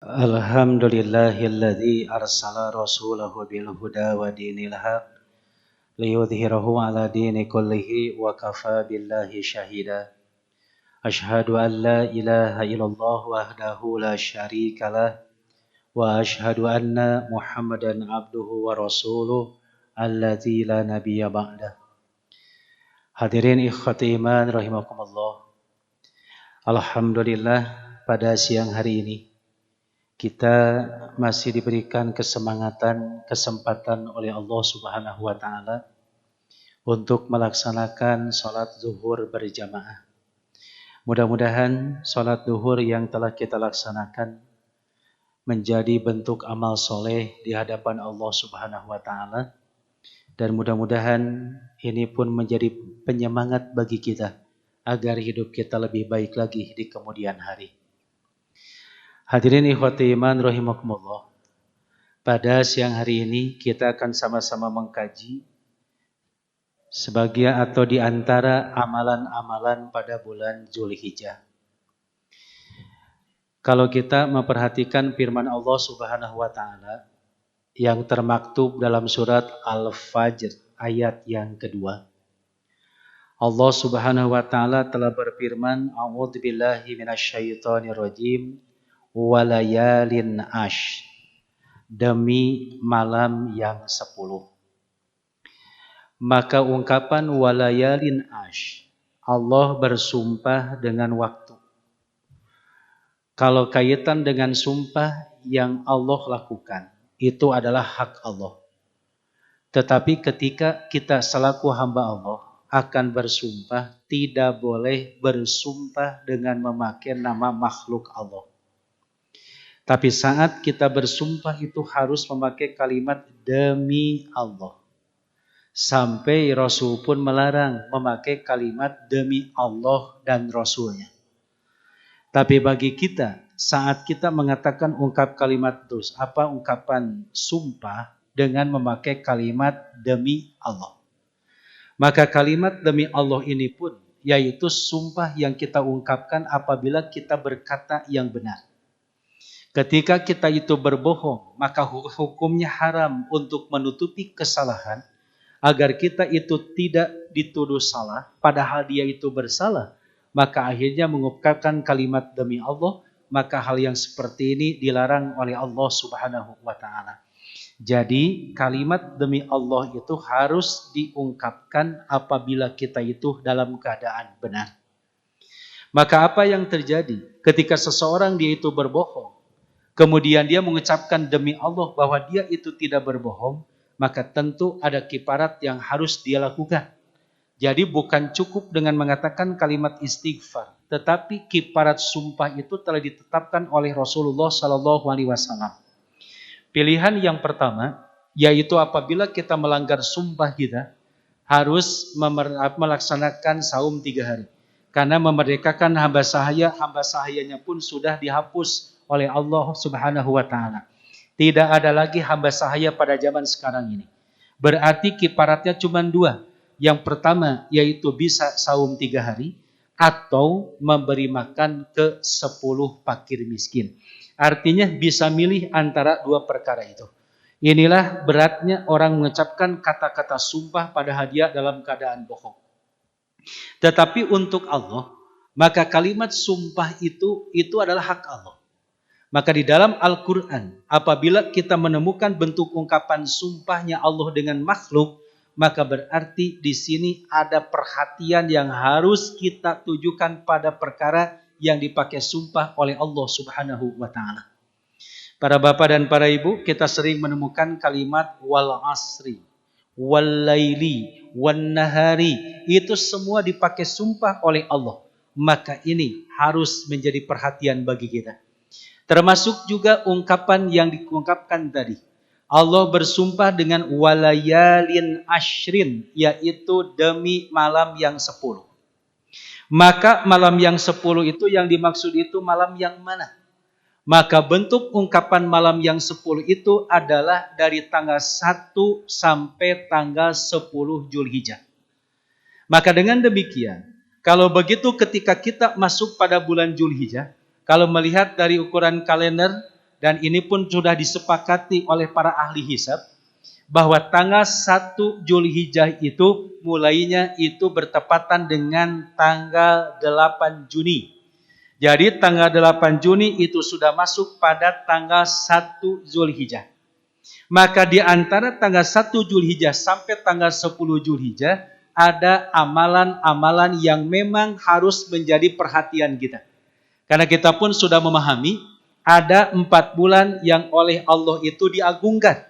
Alhamdulillahilladzi arsala rasulahu bil huda wa dinil haq liyudhhirahu ala dini kullihi wa kafa billahi syahida. Ashhadu an la ilaha illallah wahdahu la syarikalah wa ashhadu anna Muhammadan abduhu wa rasuluh alladzi la nabiyya ba'dah. Hadirin ikhwati iman rahimakumullah. Alhamdulillah pada siang hari ini kita masih diberikan kesempatan oleh Allah Subhanahu wa taala untuk melaksanakan salat zuhur berjamaah. Mudah-mudahan salat zuhur yang telah kita laksanakan menjadi bentuk amal soleh di hadapan Allah Subhanahu wa taala, dan mudah-mudahan ini pun menjadi penyemangat bagi kita agar hidup kita lebih baik lagi di kemudian hari. Hadirin ikhwati iman rahimakumullah. Pada siang hari ini kita akan sama-sama mengkaji sebagian atau di antara amalan-amalan pada bulan Zulhijjah. Kalau kita memperhatikan firman Allah Subhanahu wa taala yang termaktub dalam surat Al-Fajr ayat yang kedua. Allah Subhanahu wa taala telah berfirman, A'udzubillahi minasyaitonirrajim. Walayalin ash, demi malam yang 10. Maka ungkapan walayalin ash, Allah bersumpah dengan waktu. Kalau kaitan dengan sumpah yang Allah lakukan, itu adalah hak Allah. Tetapi ketika kita selaku hamba Allah akan bersumpah, tidak boleh bersumpah dengan memakai nama makhluk Allah. Tapi saat kita bersumpah itu harus memakai kalimat demi Allah. Sampai Rasul pun melarang memakai kalimat demi Allah dan Rasulnya. Tapi bagi kita, saat kita mengatakan ungkapan sumpah dengan memakai kalimat demi Allah. Maka kalimat demi Allah ini pun, yaitu sumpah yang kita ungkapkan apabila kita berkata yang benar. Ketika kita itu berbohong, maka hukumnya haram untuk menutupi kesalahan agar kita itu tidak dituduh salah, padahal dia itu bersalah. Maka akhirnya mengungkapkan kalimat demi Allah, maka hal yang seperti ini dilarang oleh Allah Subhanahu wa taala. Jadi kalimat demi Allah itu harus diungkapkan apabila kita itu dalam keadaan benar. Maka apa yang terjadi ketika seseorang dia itu berbohong, kemudian dia mengucapkan demi Allah bahwa dia itu tidak berbohong, maka tentu ada kifarat yang harus dia lakukan. Jadi bukan cukup dengan mengatakan kalimat istighfar, tetapi kifarat sumpah itu telah ditetapkan oleh Rasulullah SAW. Pilihan yang pertama, yaitu apabila kita melanggar sumpah kita, harus melaksanakan saum 3 hari. Karena memerdekakan hamba sahayanya pun sudah dihapus oleh Allah Subhanahu wa taala. Tidak ada lagi hamba sahaya pada zaman sekarang ini. Berarti kifaratnya cuma 2. Yang pertama yaitu bisa saum 3 hari atau memberi makan ke 10 fakir miskin. Artinya bisa milih antara 2 perkara itu. Inilah beratnya orang mengucapkan kata-kata sumpah padahal dia dalam keadaan bohong. Tetapi untuk Allah, maka kalimat sumpah itu adalah hak Allah. Maka di dalam Al-Quran, apabila kita menemukan bentuk ungkapan sumpahnya Allah dengan makhluk, maka berarti di sini ada perhatian yang harus kita tujukan pada perkara yang dipakai sumpah oleh Allah Subhanahu wa taala. Para bapak dan para ibu, kita sering menemukan kalimat wal asri, wal laili, wan nahari. Itu semua dipakai sumpah oleh Allah. Maka ini harus menjadi perhatian bagi kita. Termasuk juga ungkapan yang diungkapkan tadi. Allah bersumpah dengan walayalin ashrin, yaitu demi malam yang 10. Maka malam yang 10 itu yang dimaksud itu malam yang mana? Maka bentuk ungkapan malam yang 10 itu adalah dari tanggal 1 sampai tanggal 10 Zulhijjah. Maka dengan demikian, kalau begitu ketika kita masuk pada bulan Zulhijjah, kalau melihat dari ukuran kalender, dan ini pun sudah disepakati oleh para ahli hisab, bahwa tanggal 1 Zulhijjah itu mulainya itu bertepatan dengan tanggal 8 Juni. Jadi tanggal 8 Juni itu sudah masuk pada tanggal 1 Zulhijjah. Maka di antara tanggal 1 Zulhijjah sampai tanggal 10 Zulhijjah ada amalan-amalan yang memang harus menjadi perhatian kita. Karena kita pun sudah memahami ada 4 bulan yang oleh Allah itu diagungkan.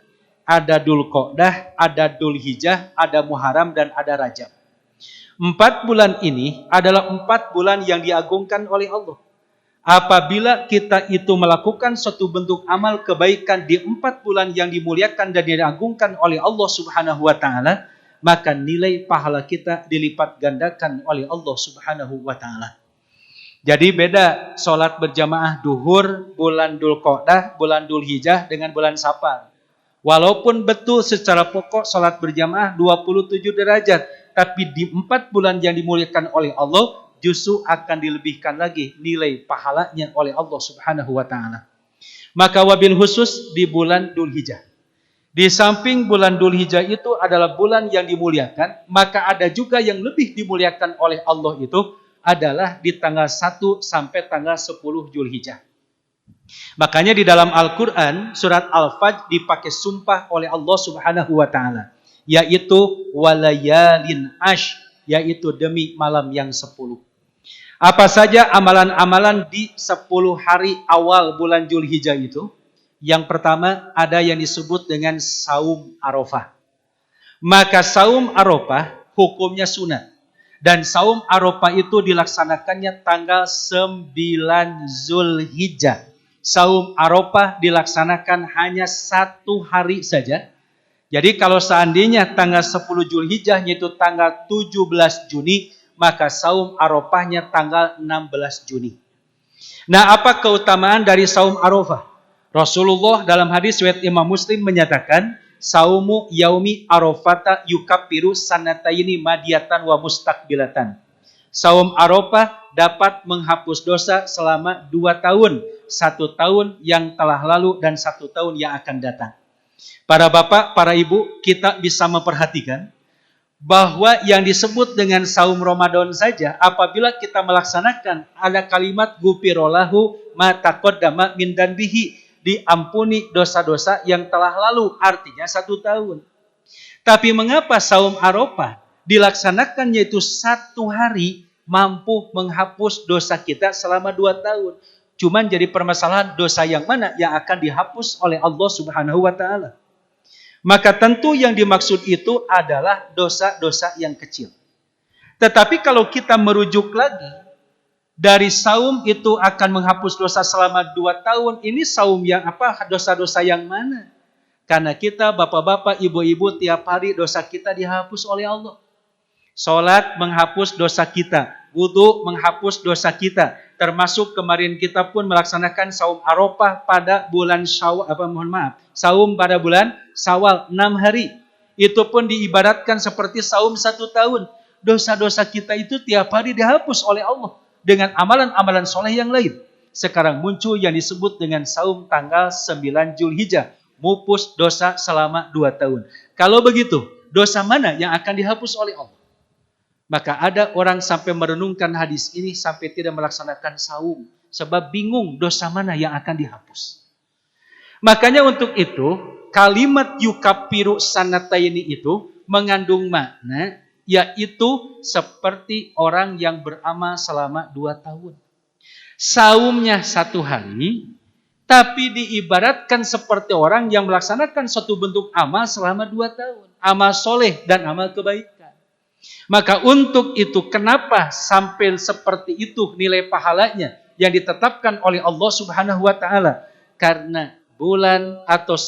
Ada Dzulqa'dah, ada Dzulhijjah, ada Muharram, dan ada Rajab. 4 bulan ini adalah 4 bulan yang diagungkan oleh Allah. Apabila kita itu melakukan suatu bentuk amal kebaikan di 4 bulan yang dimuliakan dan diagungkan oleh Allah Subhanahu wa Ta'ala, maka nilai pahala kita dilipat gandakan oleh Allah Subhanahu wa Ta'ala. Jadi beda sholat berjamaah duhur, bulan Dzulqa'dah, bulan Dzulhijjah dengan bulan Safar. Walaupun betul secara pokok sholat berjamaah 27 derajat, tapi di 4 bulan yang dimuliakan oleh Allah, justru akan dilebihkan lagi nilai pahalanya oleh Allah Subhanahu wa Ta'ala. Maka wabil khusus di bulan Dzulhijjah. Di samping bulan Dzulhijjah itu adalah bulan yang dimuliakan, maka ada juga yang lebih dimuliakan oleh Allah itu adalah di tanggal 1 sampai tanggal 10 Zulhijjah. Makanya di dalam Al-Quran, surat Al-Fajr dipakai sumpah oleh Allah Subhanahu wa Ta'ala, yaitu walayalin ash, yaitu demi malam yang 10. Apa saja amalan-amalan di 10 hari awal bulan Zulhijjah itu? Yang pertama ada yang disebut dengan saum Arafah. Maka saum Arafah hukumnya sunat. Dan saum Arafah itu dilaksanakannya tanggal 9 Zulhijjah. Saum Arafah dilaksanakan hanya 1 hari saja. Jadi kalau seandainya tanggal 10 Zulhijjah yaitu tanggal 17 Juni, maka saum Arafahnya tanggal 16 Juni. Nah, apa keutamaan dari saum Arafah? Rasulullah dalam hadis riwayat Imam Muslim menyatakan, saumu yaumi arafata yukaffiru sanataini madiyatan wa mustaqbilatan. Saum Arafah dapat menghapus dosa selama 2 tahun. 1 tahun yang telah lalu dan 1 tahun yang akan datang. Para bapak, para ibu, kita bisa memperhatikan bahwa yang disebut dengan saum Ramadan saja, apabila kita melaksanakan ada kalimat gufirolahu ma taqaddama min danbihi, diampuni dosa-dosa yang telah lalu, artinya 1 tahun. Tapi mengapa saum Arafah dilaksanakan yaitu 1 hari mampu menghapus dosa kita selama 2 tahun? Cuman jadi permasalahan dosa yang mana yang akan dihapus oleh Allah Subhanahu wa Ta'ala. Maka tentu yang dimaksud itu adalah dosa-dosa yang kecil. Tetapi kalau kita merujuk lagi, dari saum itu akan menghapus dosa selama 2 tahun. Ini saum yang apa? Dosa-dosa yang mana? Karena kita bapak-bapak, ibu-ibu tiap hari dosa kita dihapus oleh Allah. Salat menghapus dosa kita. Wudu menghapus dosa kita. Termasuk kemarin kita pun melaksanakan saum Arafah pada bulan Syawal, saum pada bulan Syawal 6 hari. Itu pun diibaratkan seperti saum 1 tahun. Dosa-dosa kita itu tiap hari dihapus oleh Allah dengan amalan-amalan soleh yang lain. Sekarang muncul yang disebut dengan saum tanggal 9 Zulhijjah. Mupus dosa selama 2 tahun. Kalau begitu, dosa mana yang akan dihapus oleh Allah? Maka ada orang sampai merenungkan hadis ini sampai tidak melaksanakan saum. Sebab bingung dosa mana yang akan dihapus. Makanya untuk itu, kalimat yukaffiru sanataini itu mengandung makna, yaitu seperti orang yang beramal selama 2 tahun. Saumnya 1 hari, tapi diibaratkan seperti orang yang melaksanakan suatu bentuk amal selama 2 tahun. Amal soleh dan amal kebaikan. Maka untuk itu kenapa sampai seperti itu nilai pahalanya yang ditetapkan oleh Allah Subhanahu wa Ta'ala? Karena bulan atau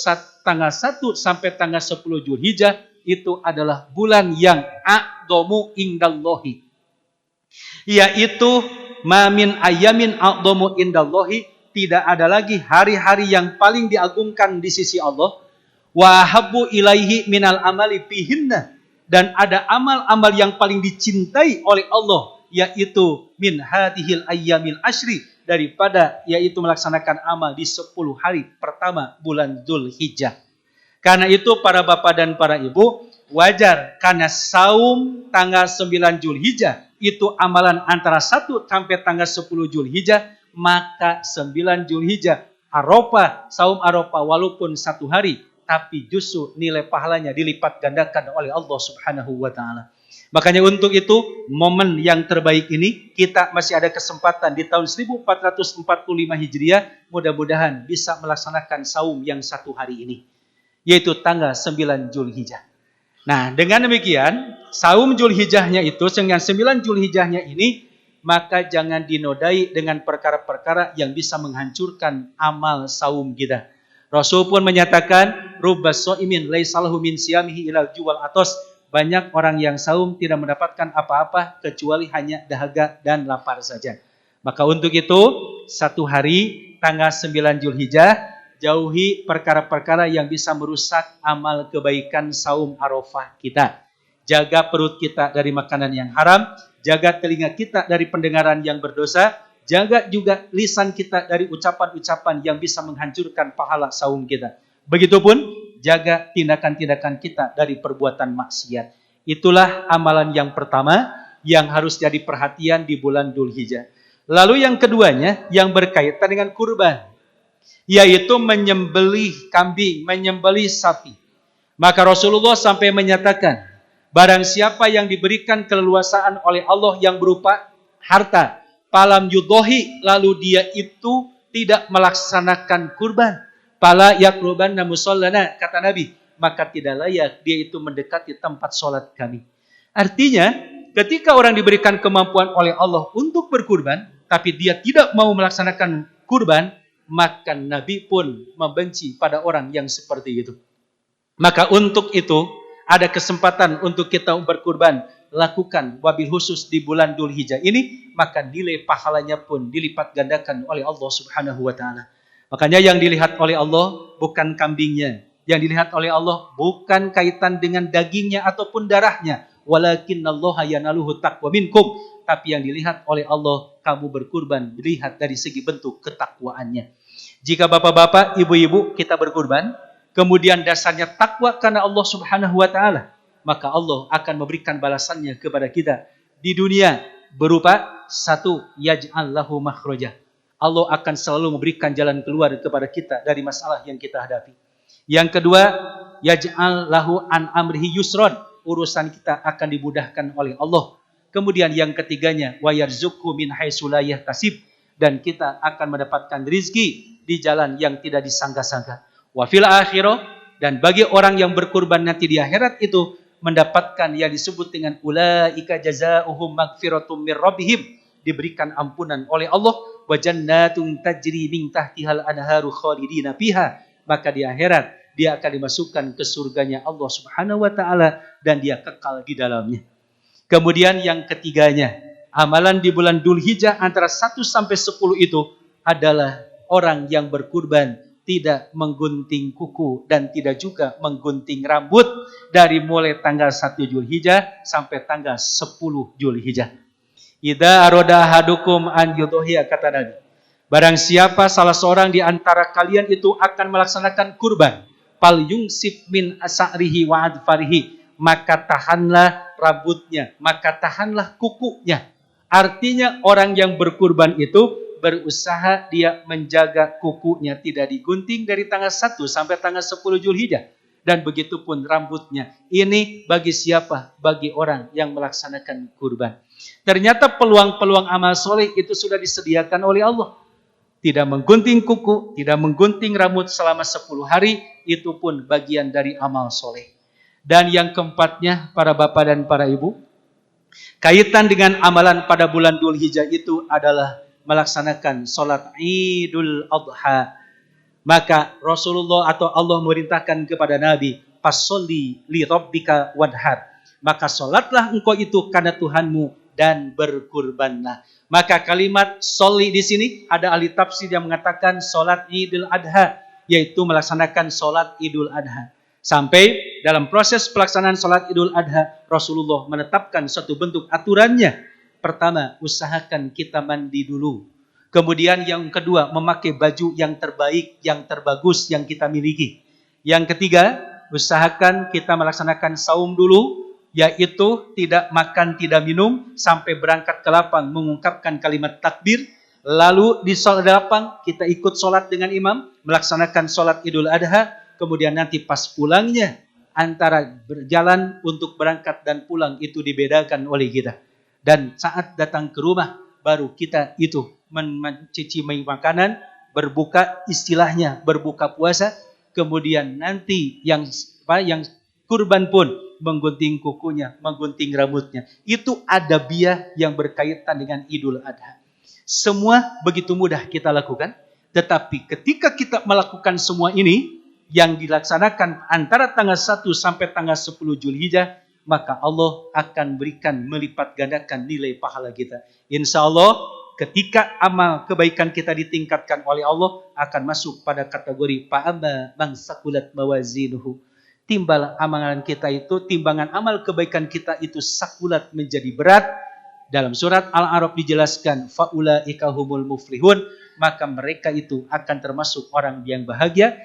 tanggal 1 sampai tanggal 10 Zulhijjah itu adalah bulan yang a'dhamu indallahi. Yaitu mamin ayamin a'dhamu indallahi, tidak ada lagi hari-hari yang paling diagungkan di sisi Allah. Wa habbu ilaihi minal amali fihinna, dan ada amal-amal yang paling dicintai oleh Allah, yaitu min hadhil ayyamil ashri, daripada yaitu melaksanakan amal di 10 hari pertama bulan Dzulhijjah. Karena itu para bapak dan para ibu, wajar karena saum tanggal 9 Dzulhijjah itu amalan antara 1 sampai tanggal 10 Dzulhijjah, maka 9 Dzulhijjah Arafah, saum Arafah walaupun 1 hari, tapi justru nilai pahalanya dilipat gandakan oleh Allah Subhanahu wa taala. Makanya untuk itu momen yang terbaik ini kita masih ada kesempatan di tahun 1445 Hijriah, mudah-mudahan bisa melaksanakan saum yang 1 hari ini, yaitu tanggal 9 Dzulhijjah. Nah, dengan demikian saum Dzulhijjahnya itu dengan 9 Dzulhijjahnya ini, maka jangan dinodai dengan perkara-perkara yang bisa menghancurkan amal saum kita. Rasul pun menyatakan, rubbas shaimin laisa lahu min siyamihi ilal juwal atos. Banyak orang yang saum tidak mendapatkan apa-apa kecuali hanya dahaga dan lapar saja. Maka untuk itu 1 hari tanggal 9 Dzulhijjah, jauhi perkara-perkara yang bisa merusak amal kebaikan saum Arafah kita. Jaga perut kita dari makanan yang haram, jaga telinga kita dari pendengaran yang berdosa, jaga juga lisan kita dari ucapan-ucapan yang bisa menghancurkan pahala saum kita. Begitupun jaga tindakan-tindakan kita dari perbuatan maksiat. Itulah amalan yang pertama yang harus jadi perhatian di bulan Dzulhijjah. Lalu yang keduanya yang berkaitan dengan kurban, yaitu menyembelih kambing, menyembelih sapi. Maka Rasulullah sampai menyatakan, barang siapa yang diberikan keleluasaan oleh Allah yang berupa harta, falam yudhohi, lalu dia itu tidak melaksanakan kurban, fala yaqrubanna musallana, kata Nabi, maka tidak layak dia itu mendekati tempat sholat kami. Artinya, ketika orang diberikan kemampuan oleh Allah untuk berkurban, tapi dia tidak mau melaksanakan kurban, maka Nabi pun membenci pada orang yang seperti itu. Maka untuk itu, ada kesempatan untuk kita berkurban, lakukan wabil khusus di bulan Dzulhijjah ini, maka nilai pahalanya pun dilipat gandakan oleh Allah Subhanahu wa taala. Makanya yang dilihat oleh Allah bukan kambingnya, yang dilihat oleh Allah bukan kaitan dengan dagingnya ataupun darahnya, walakinnallaha yanaluhu taqwa minkum, tapi yang dilihat oleh Allah kamu berkurban dilihat dari segi bentuk ketakwaannya. Jika bapak-bapak, ibu-ibu kita berkurban, kemudian dasarnya takwa karena Allah Subhanahu wa taala, maka Allah akan memberikan balasannya kepada kita di dunia berupa 1, yaj'al lahu makhraja. Allah akan selalu memberikan jalan keluar kepada kita dari masalah yang kita hadapi. Yang kedua, yaj'al lahu an amrihi yusron. Urusan kita akan dimudahkan oleh Allah. Kemudian yang ketiganya, wa yarzuqhu min haitsu la yahtasib, dan kita akan mendapatkan rizki di jalan yang tidak disangka-sangka. Wa fil akhirah, dan bagi orang yang berkurban nanti di akhirat itu mendapatkan yang disebut dengan ulaika jazaohum magfiratum mir rabbihim, diberikan ampunan oleh Allah, wa jannatun tajri min tahtihal anharu khalidina fiha, maka di akhirat dia akan dimasukkan ke surganya Allah Subhanahu wa taala dan dia kekal di dalamnya. Kemudian yang ketiganya, amalan di bulan Dzulhijjah antara 1 sampai 10 itu adalah orang yang berkurban tidak menggunting kuku dan tidak juga menggunting rambut dari mulai tanggal 1 Dzulhijjah sampai tanggal 10 Dzulhijjah. Idza arada ahadukum an yudhiya, kata Nabi, barang siapa salah seorang di antara kalian itu akan melaksanakan kurban, fal yungsib min asarihi wa adfarihi, maka tahanlah rambutnya, maka tahanlah kukunya. Artinya orang yang berkurban itu berusaha dia menjaga kukunya tidak digunting dari tanggal 1 sampai tanggal 10 Dzulhijjah. Dan begitu pun rambutnya. Ini bagi siapa? Bagi orang yang melaksanakan kurban. Ternyata peluang-peluang amal soleh itu sudah disediakan oleh Allah. Tidak menggunting kuku, tidak menggunting rambut selama 10 hari, itu pun bagian dari amal soleh. Dan yang keempatnya, para bapak dan para ibu, kaitan dengan amalan pada bulan Dzulhijjah itu adalah melaksanakan sholat Idul Adha. Maka Rasulullah atau Allah memerintahkan kepada Nabi, fasholli li rabbika wadhar, maka sholatlah engkau itu karena Tuhanmu dan berkurbanlah. Maka kalimat sholli di sini ada ahli tafsir yang mengatakan sholat Idul Adha, yaitu melaksanakan sholat Idul Adha. Sampai dalam proses pelaksanaan sholat Idul Adha, Rasulullah menetapkan suatu bentuk aturannya. Pertama, usahakan kita mandi dulu. Kemudian yang kedua, memakai baju yang terbaik, yang terbagus yang kita miliki. Yang ketiga, usahakan kita melaksanakan saum dulu, yaitu tidak makan, tidak minum, sampai berangkat ke lapang mengungkapkan kalimat takbir. Lalu di lapang kita ikut sholat dengan imam, melaksanakan sholat Idul Adha. Kemudian nanti pas pulangnya, antara berjalan untuk berangkat dan pulang itu dibedakan oleh kita. Dan saat datang ke rumah, baru kita itu mencicipi makanan, berbuka, istilahnya berbuka puasa. Kemudian nanti yang kurban pun menggunting kukunya, menggunting rambutnya. Itu adabiyah yang berkaitan dengan Idul Adha. Semua begitu mudah kita lakukan. Tetapi ketika kita melakukan semua ini, yang dilaksanakan antara tanggal 1 sampai tanggal 10 Zulhijjah, maka Allah akan berikan melipat gandakan nilai pahala kita. Insya Allah, ketika amal kebaikan kita ditingkatkan oleh Allah, akan masuk pada kategori fa'amma man saqulat mawazinuhu. Timbal amalan kita itu, timbangan amal kebaikan kita itu sakulat, menjadi berat. Dalam surat Al-A'raf dijelaskan, faulaika humul muflihun, maka mereka itu akan termasuk orang yang bahagia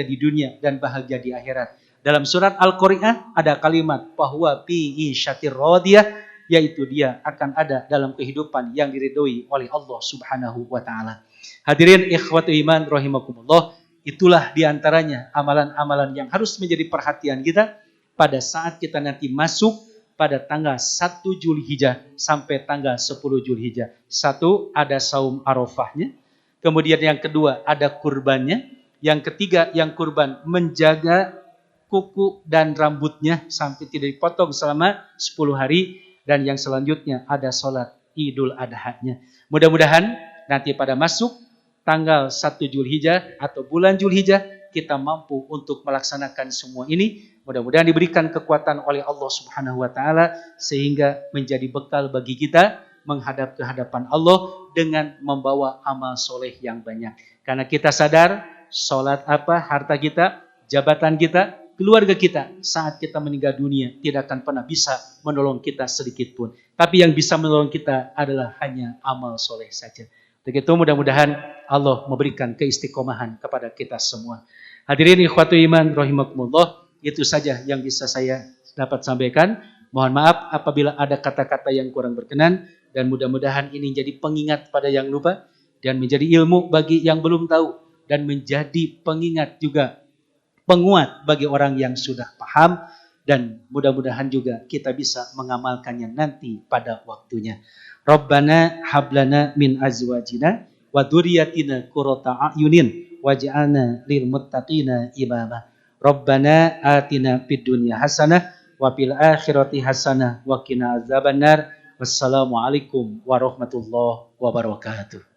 di dunia dan bahagia di akhirat. Dalam surat Al-Qari'ah ada kalimat bahwa fi isyatir radiyah, yaitu dia akan ada dalam kehidupan yang diridhoi oleh Allah Subhanahu wa taala. Hadirin ikhwatu iman rahimakumullah, itulah diantaranya amalan-amalan yang harus menjadi perhatian kita pada saat kita nanti masuk pada tanggal 1 Zulhijjah sampai tanggal 10 Zulhijjah. Satu, ada saum Arafahnya. Kemudian yang kedua, ada kurbannya. Yang ketiga, yang kurban menjaga kuku dan rambutnya sampai tidak dipotong selama 10 hari. Dan yang selanjutnya ada sholat Idul Adha-nya. Mudah-mudahan nanti pada masuk tanggal 1 Zulhijjah atau bulan Zulhijjah kita mampu untuk melaksanakan semua ini. Mudah-mudahan diberikan kekuatan oleh Allah Subhanahu wa taala sehingga menjadi bekal bagi kita menghadap ke hadapan Allah dengan membawa amal soleh yang banyak. Karena kita sadar sholat harta kita, jabatan kita, keluarga kita saat kita meninggal dunia tidak akan pernah bisa menolong kita sedikit pun. Tapi yang bisa menolong kita adalah hanya amal soleh saja. Begitu, mudah-mudahan Allah memberikan keistiqomahan kepada kita semua. Hadirin ikhwatu iman rahimakumullah, itu saja yang bisa saya dapat sampaikan. Mohon maaf apabila ada kata-kata yang kurang berkenan, dan mudah-mudahan ini jadi pengingat pada yang lupa dan menjadi ilmu bagi yang belum tahu, dan menjadi pengingat juga, penguat bagi orang yang sudah paham, dan mudah-mudahan juga kita bisa mengamalkannya nanti pada waktunya. Rabbana hablana min azwajina wa dzurriyyatina qurrata a'yunin waj'alna lil muttaqina imama. Rabbana atina fid dunya hasanah wa fil akhirati hasanah wa qina azabannar. Wassalamualaikum warahmatullahi wabarakatuh.